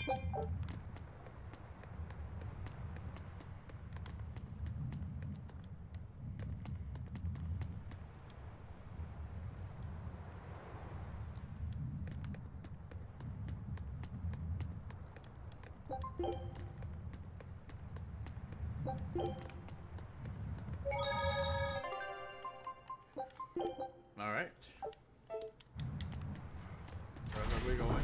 All right. Where are we going?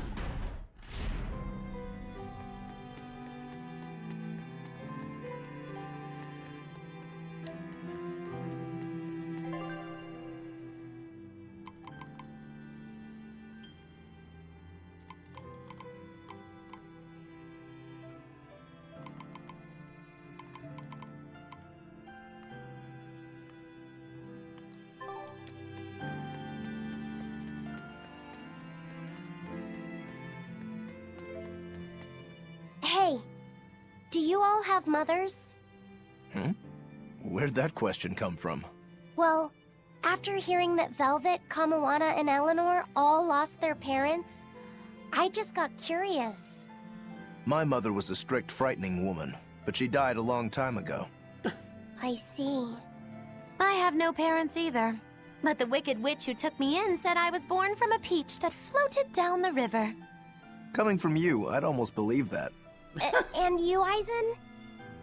Hey, do you all have mothers? Where'd that question come from? Well, after hearing that Velvet, Kamawana, and Eleanor all lost their parents, I just got curious. My mother was a strict, frightening woman, but she died a long time ago. I see. I have no parents either. But the wicked witch who took me in said I was born from a peach that floated down the river. Coming from you, I'd almost believe that. And you, Aizen?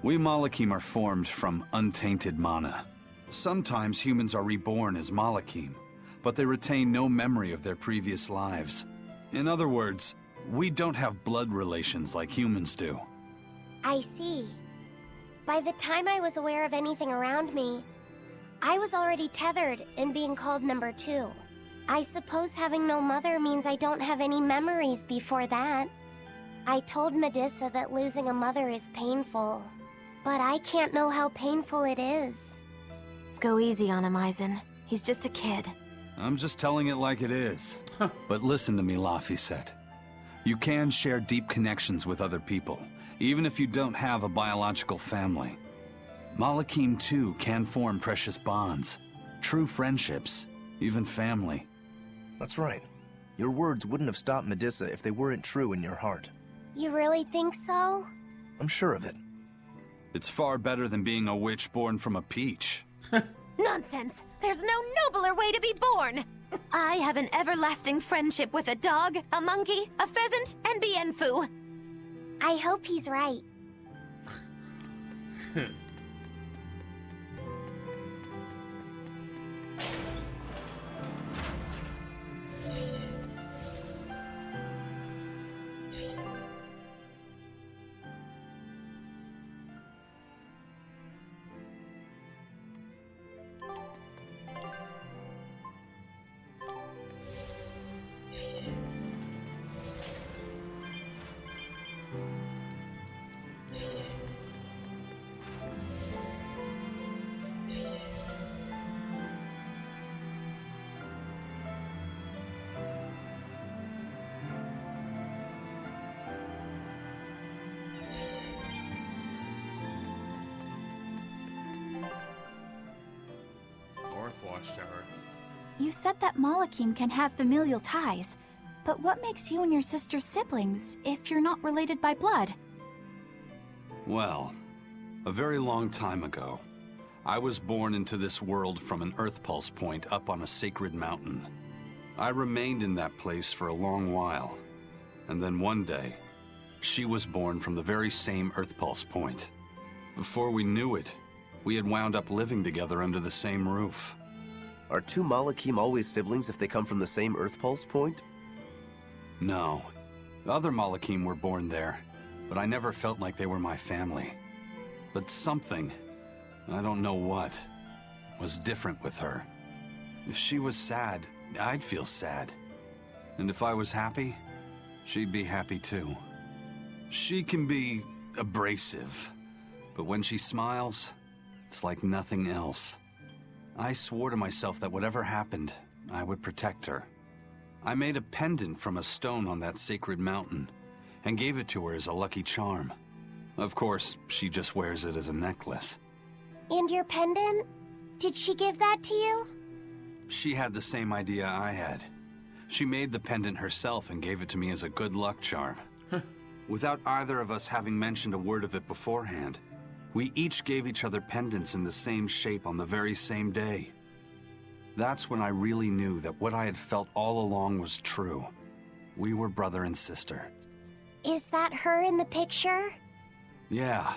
We Malakim are formed from untainted mana. Sometimes humans are reborn as Malakim, but they retain no memory of their previous lives. In other words, we don't have blood relations like humans do. I see. By the time I was aware of anything around me, I was already tethered and being called number 2. I suppose having no mother means I don't have any memories before that. I told Medusa that losing a mother is painful, but I can't know how painful it is. Go easy on him, Aizen. He's just a kid. I'm just telling it like it is. But listen to me, Laphicet. You can share deep connections with other people, even if you don't have a biological family. Malakim, too, can form precious bonds, true friendships, even family. That's right. Your words wouldn't have stopped Medusa if they weren't true in your heart. You really think so? I'm sure of it. It's far better than being a witch born from a peach. Nonsense! There's no nobler way to be born! I have an everlasting friendship with a dog, a monkey, a pheasant, and Bienfu. I hope he's right. Watchtower. You said that Malakim can have familial ties, but what makes you and your sister siblings if you're not related by blood? Well, a very long time ago, I was born into this world from an Earth Pulse point up on a sacred mountain. I remained in that place for a long while, and then one day, she was born from the very same Earth Pulse point. Before we knew it, we had wound up living together under the same roof. Are two Malakim always siblings if they come from the same Earth Pulse point? No. Other Malakim were born there, but I never felt like they were my family. But something, I don't know what, was different with her. If she was sad, I'd feel sad. And if I was happy, she'd be happy too. She can be abrasive, but when she smiles, it's like nothing else. I swore to myself that whatever happened, I would protect her. I made a pendant from a stone on that sacred mountain and gave it to her as a lucky charm. Of course, she just wears it as a necklace. And your pendant? Did she give that to you? She had the same idea I had. She made the pendant herself and gave it to me as a good luck charm. without either of us having mentioned a word of it beforehand. We each gave each other pendants in the same shape on the very same day. That's when I really knew that what I had felt all along was true. We were brother and sister. Is that her in the picture? Yeah.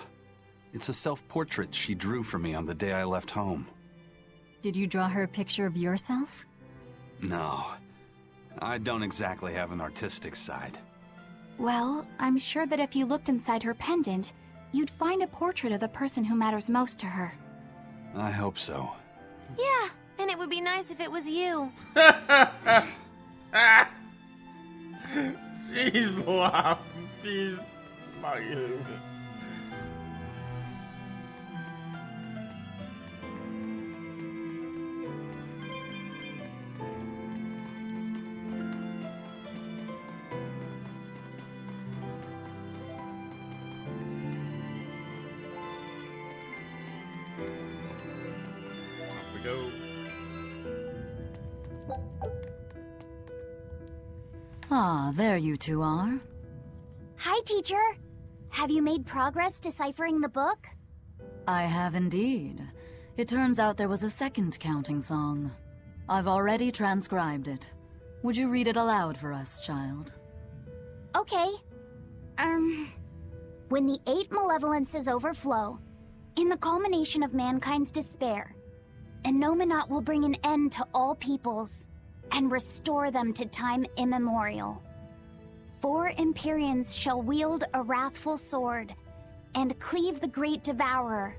It's a self-portrait she drew for me on the day I left home. Did you draw her a picture of yourself? No. I don't exactly have an artistic side. Well, I'm sure that if you looked inside her pendant, you'd find a portrait of the person who matters most to her. I hope so. Yeah, and it would be nice if it was you. She's laughing. She's fucking. Up we go. Ah, there you two are. Hi, teacher. Have you made progress deciphering the book? I have indeed. It turns out there was a second counting song. I've already transcribed it. Would you read it aloud for us, child? Okay. When the 8 malevolences overflow, in the culmination of mankind's despair, Innominat will bring an end to all peoples and restore them to time immemorial. 4 Empyreans shall wield a wrathful sword and cleave the great devourer,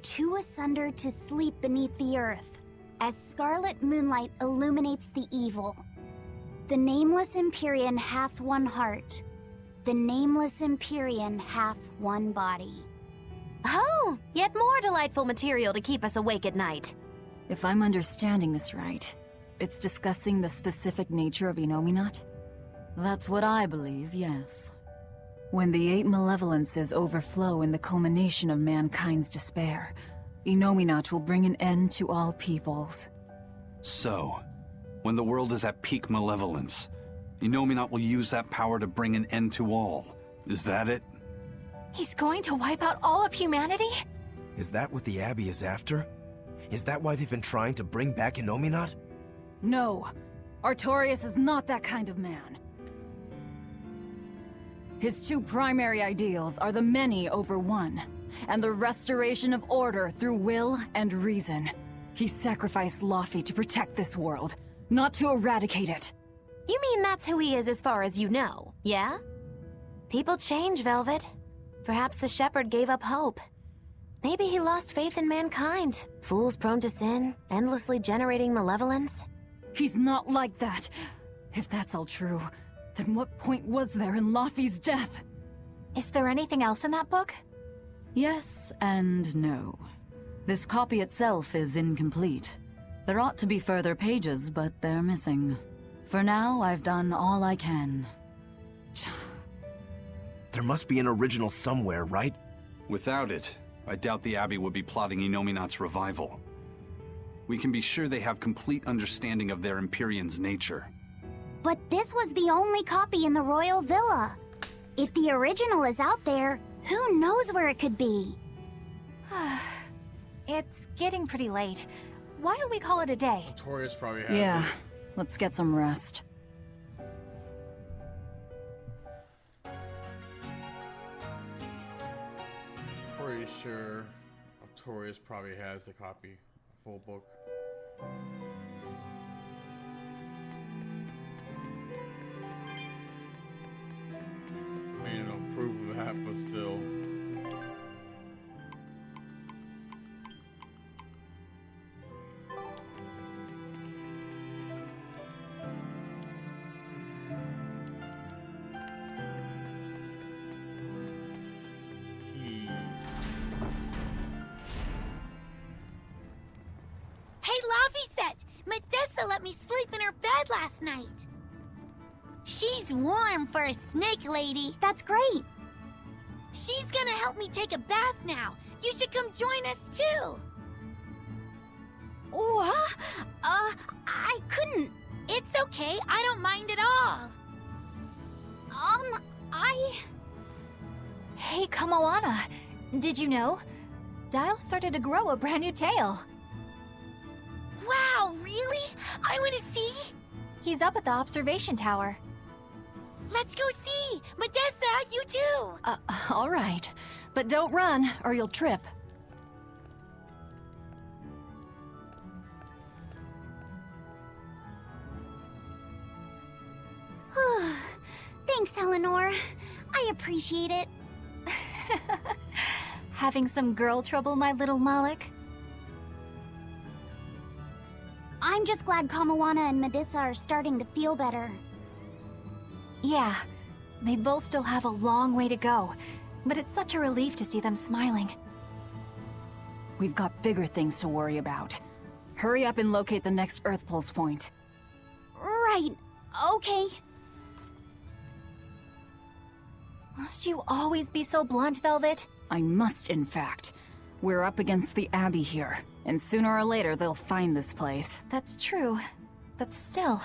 2 asunder to sleep beneath the earth, as scarlet moonlight illuminates the evil. The nameless Empyrean hath one heart. The nameless Empyrean hath one body. Oh, yet more delightful material to keep us awake at night. If I'm understanding this right, it's discussing the specific nature of Innominat? That's what I believe, yes. When the 8 malevolences overflow in the culmination of mankind's despair, Innominat will bring an end to all peoples. So, when the world is at peak malevolence, Innominat will use that power to bring an end to all. Is that it? He's going to wipe out all of humanity? Is that what the Abbey is after? Is that why they've been trying to bring back Innominat? No, Artorias is not that kind of man. His 2 primary ideals are the many over one, and the restoration of order through will and reason. He sacrificed Laufey to protect this world, not to eradicate it. You mean that's who he is as far as you know, yeah? People change, Velvet. Perhaps the shepherd gave up hope. Maybe he lost faith in mankind. Fools prone to sin, endlessly generating malevolence. He's not like that. If that's all true, then what point was there in Laufey's death? Is there anything else in that book? Yes and no. This copy itself is incomplete. There ought to be further pages, but they're missing. For now, I've done all I can. There must be an original somewhere, right? Without it, I doubt the Abbey would be plotting Innominat's revival. We can be sure they have complete understanding of their Empyrean's nature. But this was the only copy in the royal villa. If the original is out there, who knows where it could be? It's getting pretty late. Why don't we call it a day? Artorias probably has Yeah, it. let's get some rest. Pretty sure Artorias probably has the copy, full book. I mean, no proof of that, but still. Hey, Laufey Medessa let me sleep in her bed last night. She's warm for a snake lady. That's great. She's gonna help me take a bath now. You should come join us too. What? I couldn't. It's okay. I don't mind at all. Hey, Kamawana, did you know? Dial started to grow a brand new tail. Wow, really? I want to see? He's up at the observation tower. Let's go see! Modessa, you too! All right. But don't run, or you'll trip. Thanks, Eleanor. I appreciate it. Having some girl trouble, my little Moloch? I'm just glad Kamawana and Medissa are starting to feel better. Yeah, they both still have a long way to go, but it's such a relief to see them smiling. We've got bigger things to worry about. Hurry up and locate the next Earth Pulse point. Right. Okay. Must you always be so blunt, Velvet? I must, in fact. We're up against the Abbey here, and sooner or later they'll find this place. That's true, but still.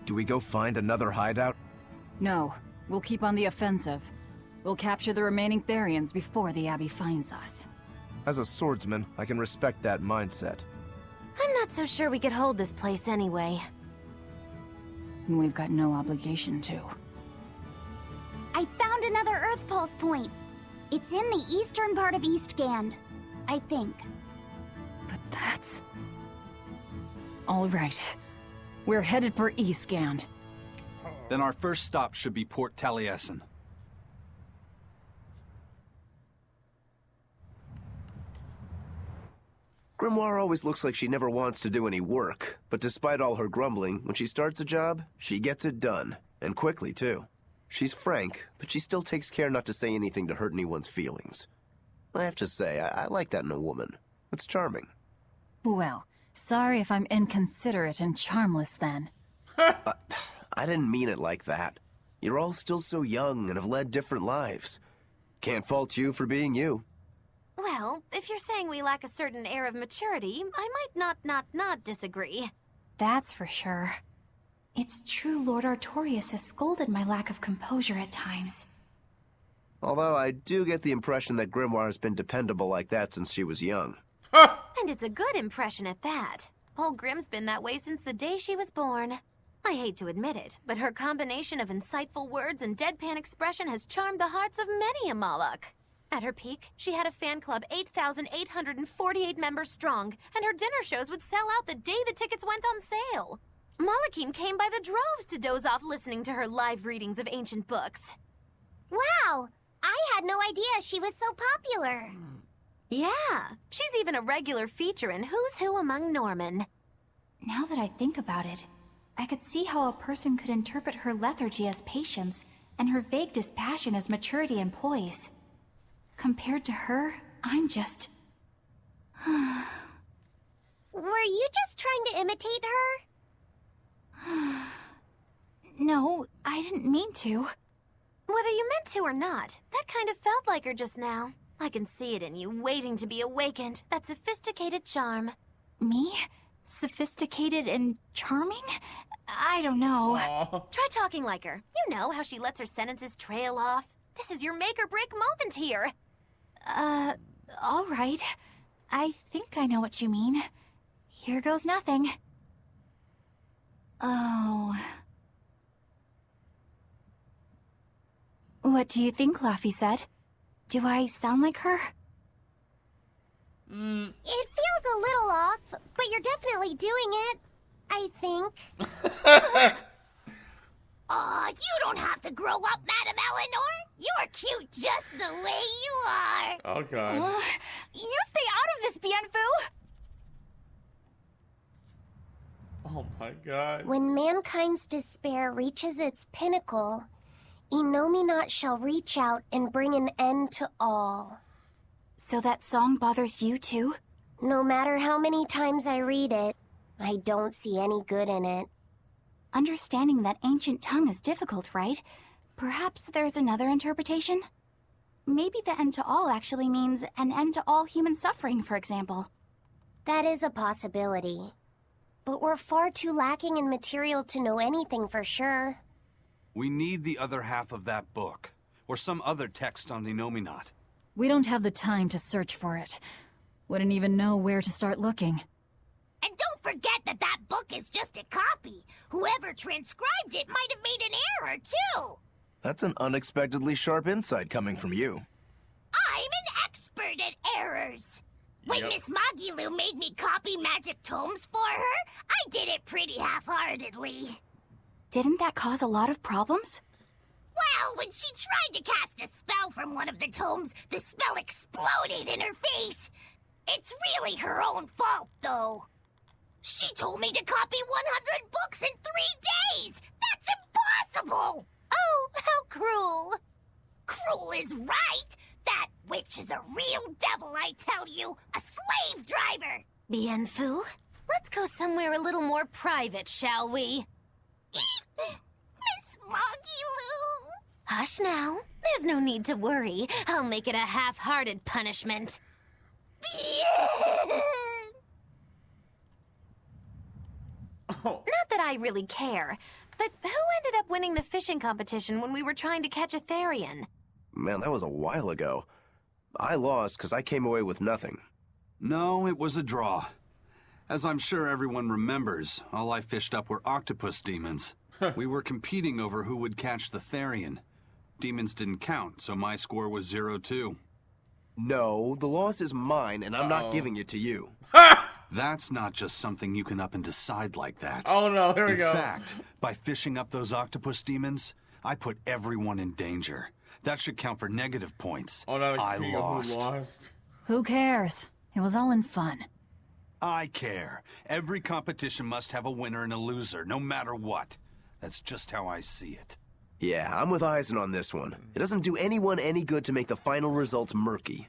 Do we go find another hideout? No, we'll keep on the offensive. We'll capture the remaining Therians before the Abbey finds us. As a swordsman, I can respect that mindset. I'm not so sure we could hold this place anyway. And we've got no obligation to. I found another Earth Pulse point. It's in the eastern part of Eastgand, I think. But that's... All right. We're headed for Eastgand. Then our first stop should be Port Taliesin. Grimoire always looks like she never wants to do any work, but despite all her grumbling, when she starts a job, she gets it done. And quickly, too. She's frank, but she still takes care not to say anything to hurt anyone's feelings. I have to say, I like that in a woman. It's charming. Well, sorry if I'm inconsiderate and charmless then. I didn't mean it like that. You're all still so young and have led different lives. Can't fault you for being you. Well, if you're saying we lack a certain air of maturity, I might not disagree. That's for sure. It's true Lord Artorius has scolded my lack of composure at times. Although I do get the impression that Grimoire has been dependable like that since she was young. And it's a good impression at that. Old Grim's been that way since the day she was born. I hate to admit it, but her combination of insightful words and deadpan expression has charmed the hearts of many a Moloch. At her peak, she had a fan club 8,848 members strong, and her dinner shows would sell out the day the tickets went on sale. Malachim came by the droves to doze off listening to her live readings of ancient books. Wow! I had no idea she was so popular. Yeah, she's even a regular feature in Who's Who Among Norman. Now that I think about it, I could see how a person could interpret her lethargy as patience and her vague dispassion as maturity and poise. Compared to her, I'm just... Were you just trying to imitate her? No, I didn't mean to. Whether you meant to or not, that kind of felt like her just now. I can see it in you, waiting to be awakened, that sophisticated charm. Me? Sophisticated and charming? I don't know. Try talking like her. You know how she lets her sentences trail off. This is your make-or-break moment here. All right. I think I know what you mean. Here goes nothing. Oh. What do you think, Laphicet? Do I sound like her? It feels a little off, but you're definitely doing it. I think. Aw, you don't have to grow up, Madam Eleanor. You're cute just the way you are. Oh god. You stay out of this, Bienfu! Oh my god. When mankind's despair reaches its pinnacle, Inominat shall reach out and bring an end to all. So that song bothers you too? No matter how many times I read it, I don't see any good in it. Understanding that ancient tongue is difficult, right? Perhaps there's another interpretation? Maybe the end to all actually means an end to all human suffering, for example. That is a possibility. But we're far too lacking in material to know anything for sure. We need the other half of that book. or some other text on Inominat. We don't have the time to search for it. Wouldn't even know where to start looking. And don't forget that that book is just a copy. Whoever transcribed it might have made an error, too. That's an unexpectedly sharp insight coming from you. I'm an expert at errors. When Yep. Miss Magilu made me copy magic tomes for her, I did it pretty half-heartedly. Didn't that cause a lot of problems? Well, when she tried to cast a spell from one of the tomes, the spell exploded in her face. It's really her own fault, though. She told me to copy 100 books in 3 days! That's impossible! Oh, how cruel! Cruel is right! That witch is a real devil, I tell you! A slave driver! Bien Phu, let's go somewhere a little more private, shall we? Miss Magilu! Hush now. There's no need to worry. I'll make it a half-hearted punishment. Oh, Not that I really care, but who ended up winning the fishing competition when we were trying to catch a Therian? Man, that was a while ago. I lost because I came away with nothing. No, it was a draw. As I'm sure everyone remembers, all I fished up were octopus demons. We were competing over who would catch the Therian. Demons didn't count, so my score was 0-2. No, the loss is mine, and I'm not giving it to you. That's not just something you can up and decide like that. oh no, here we In go. fact, by fishing up those octopus demons, I put everyone in danger. That should count for negative points. Oh no, I who lost. lost? Who cares? It was all in fun. I care. Every competition must have a winner and a loser, no matter what. That's just how I see it. Yeah, I'm with Eisen on this one. It doesn't do anyone any good to make the final results murky.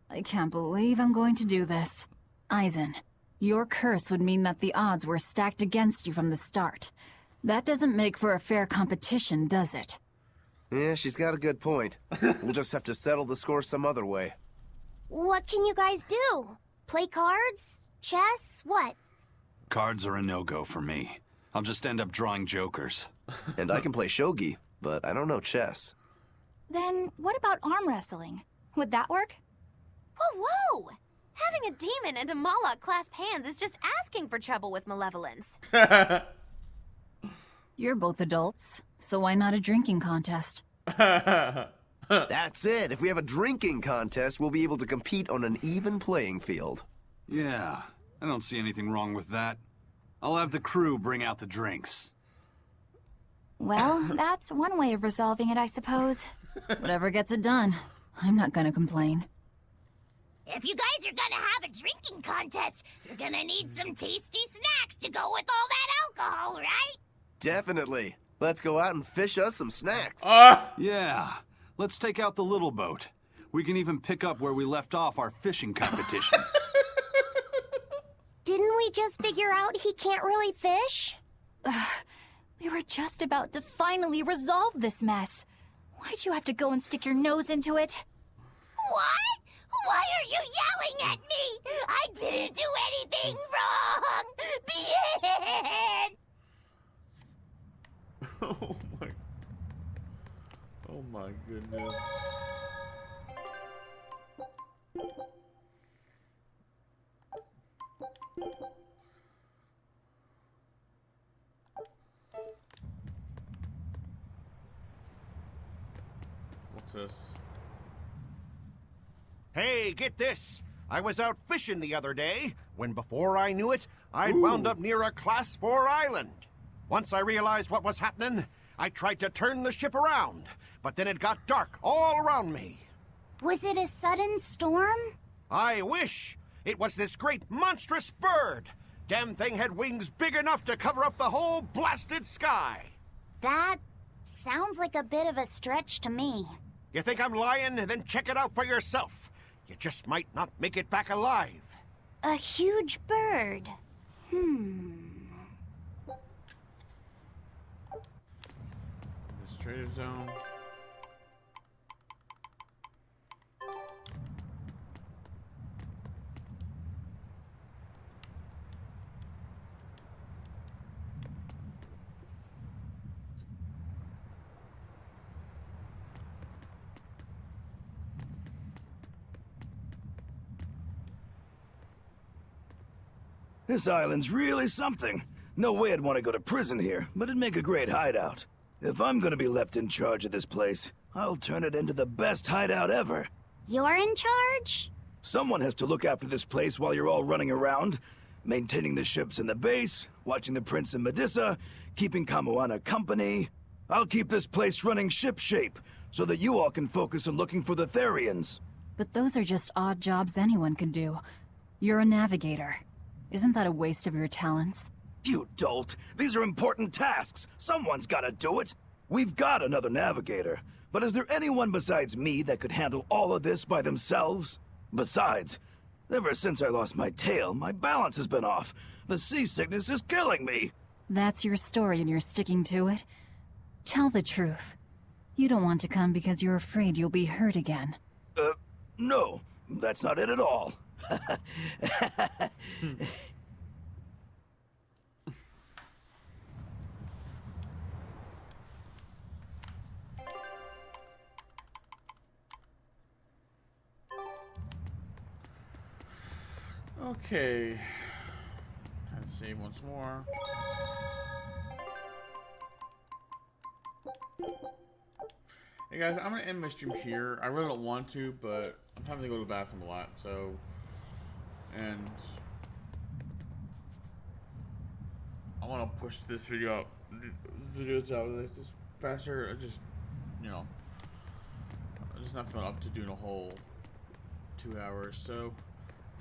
I can't believe I'm going to do this. Eisen, your curse would mean that the odds were stacked against you from the start. That doesn't make for a fair competition, does it? Yeah, she's got a good point. We'll just have to settle the score some other way. What can you guys do? Play cards? Chess? What? Cards are a no-go for me. I'll just end up drawing jokers. And I can play shogi, but I don't know chess. Then what about arm wrestling? Would that work? Whoa, whoa! Having a demon and a Moloch clasp hands is just asking for trouble with malevolence. You're both adults, so why not a drinking contest? That's it. If we have a drinking contest, we'll be able to compete on an even playing field. Yeah, I don't see anything wrong with that. I'll have the crew bring out the drinks. Well, that's one way of resolving it, I suppose. Whatever gets it done. I'm not gonna complain. If you guys are gonna have a drinking contest, you're gonna need some tasty snacks to go with all that alcohol, right? Definitely. Let's go out and fish us some snacks. Yeah, let's take out the little boat. We can even pick up where we left off our fishing competition. Didn't we just figure out he can't really fish? We were just about to finally resolve this mess. Why'd you have to go and stick your nose into it? What? Why are you yelling at me? I didn't do anything wrong! Bien! Oh my. Oh my goodness. What's this? Hey, get this! I was out fishing the other day, when before I knew it, I'd wound up near a Class 4 island. Once I realized what was happening, I tried to turn the ship around, but then it got dark all around me. Was it a sudden storm? I wish! It was this great monstrous bird! Damn thing had wings big enough to cover up the whole blasted sky! That sounds like a bit of a stretch to me. You think I'm lying? Then check it out for yourself. You just might not make it back alive. A huge bird. Administrative zone. This island's really something. No way I'd want to go to prison here, but it'd make a great hideout. If I'm gonna be left in charge of this place, I'll turn it into the best hideout ever. You're in charge? Someone has to look after this place while you're all running around, maintaining the ships in the base, watching the Prince and Medusa, keeping Kamoana company. I'll keep this place running ship-shape, so that you all can focus on looking for the Therians. But those are just odd jobs anyone can do. You're a navigator. Isn't that a waste of your talents? You dolt! These are important tasks! Someone's gotta do it! We've got another navigator, but is there anyone besides me that could handle all of this by themselves? Besides, ever since I lost my tail, my balance has been off. The seasickness is killing me! That's your story and you're sticking to it? Tell the truth. You don't want to come because you're afraid you'll be hurt again. No, that's not it at all. Okay. Try to save once more. Hey guys, I'm gonna end my stream here. I really don't want to, but I'm having to go to the bathroom a lot, so. And I want to push this videos out like this faster. I just, you know, I'm just not feeling up to doing a whole 2 hours. So,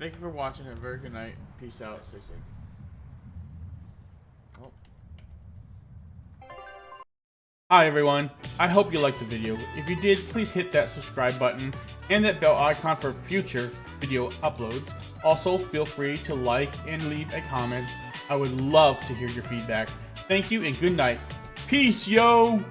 thank you for watching. Have a very good night. Peace out. Stay safe. Oh. Hi everyone. I hope you liked the video. If you did, please hit that subscribe button and that bell icon for future video uploads. Also, feel free to like and leave a comment. I would love to hear your feedback. Thank you and good night. Peace, yo!